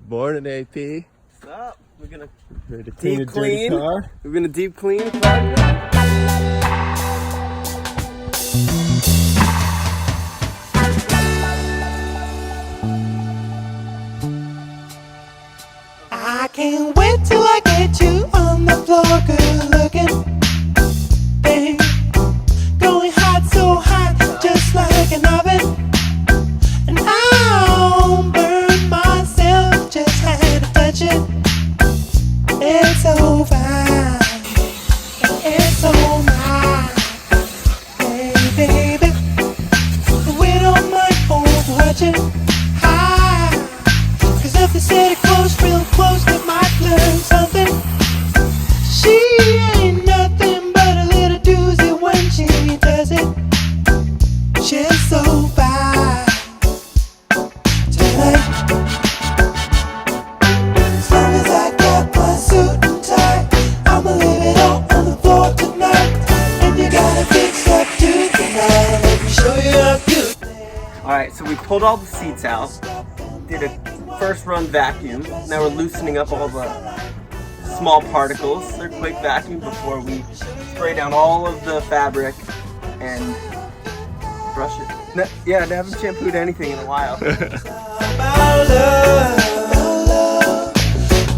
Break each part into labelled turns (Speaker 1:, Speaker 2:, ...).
Speaker 1: Morning, AP.
Speaker 2: What's up? We're gonna
Speaker 1: Ready to clean
Speaker 2: deep
Speaker 1: a dirty
Speaker 2: clean.
Speaker 1: car?
Speaker 2: We're gonna deep clean the car.
Speaker 3: I can't wait till I get you on the floor, good looking. Bang, going hot, so hot, just like an oven. And I'll burn myself, just had to touch it. It's so fine, and it's so mine. Hey, baby, we don't mind overwatching. Hi, 'cause if they said it close, real close, they might learn something. She ain't nothing but a little doozy when she does it. She's so fine tonight. As long as I got my suit and tie, I'ma leave it all on the floor tonight. And you gotta fix up to tonight. Let me show you how cute.
Speaker 2: Alright, so we pulled all the seats out, did a first run vacuum. Now we're loosening up all the small particles. They're quick vacuum before we spray down all of the fabric and brush it. No, yeah, I haven't shampooed anything in a while.
Speaker 3: About love.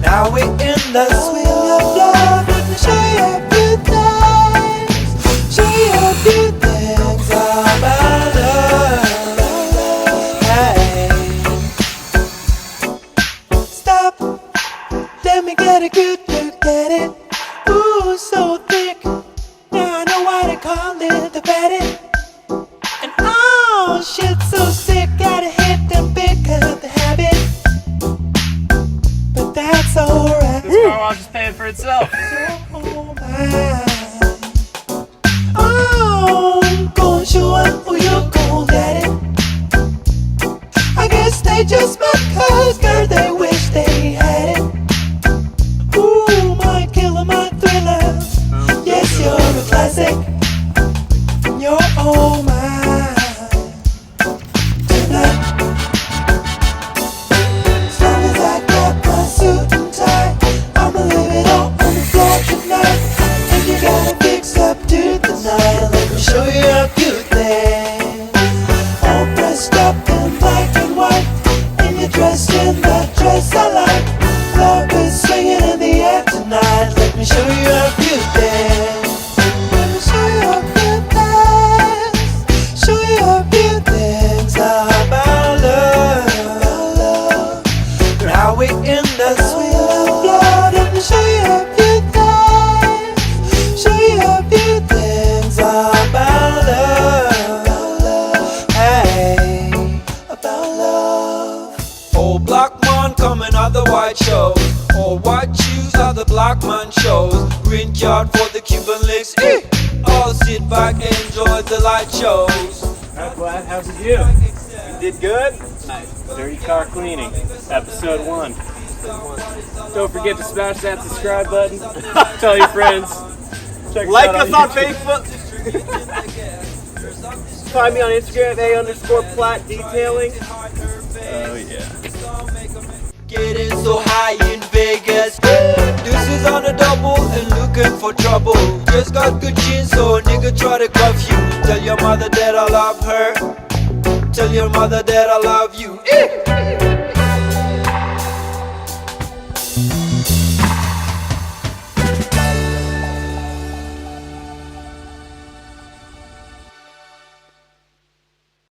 Speaker 3: Now we're in the swing of love. Let me show you a few things. Show you a few things about love. Hey. Stop. Let me get a good look at it. Ooh, so thick. Now I know why they call it the fatty. And oh, shit, so sick. Gotta hit them pick up the habit. But that's alright.
Speaker 4: This car wash is paying for itself.
Speaker 3: Oh, my. Oh, I'm gonna show 'em who you're cool at it. I guess they just met 'cause, girl, they wish they had it. Ooh, my killer, my thriller. Yes, you're a classic. You're all mine tonight. As long as I got my suit and tie, I'ma leave it all on the floor tonight. And you gotta fix up to the night. Let me show you a few things. All dressed up in black and white, and you're dressed in that dress I like. Love is swinging in the air tonight. Let me show you a few things. Let me show you a few things. Show you a few things about love. Now we're in the swing of love. Let me show you a few things. Show you a few things about love. Hey, about love.
Speaker 5: Old black man coming out the white shows. All white shoes are the black man shows. Green card for the Cuban links. All sit back, enjoy the light shows.
Speaker 4: Alright, Vlad, how's it you?
Speaker 2: You did good?
Speaker 4: Nice. Dirty car cleaning, episode 1. Don't forget to smash that subscribe button. Tell your friends. Check
Speaker 2: Like
Speaker 4: out
Speaker 2: us on
Speaker 4: YouTube.
Speaker 2: Facebook. Find me on Instagram, _plat detailing.
Speaker 4: Oh yeah.
Speaker 5: Getting so high in Vegas. This is on a double and looking for trouble. Just got good jeans, so a nigga try to cuff you. Tell your mother that I love her. Tell your mother that I love you.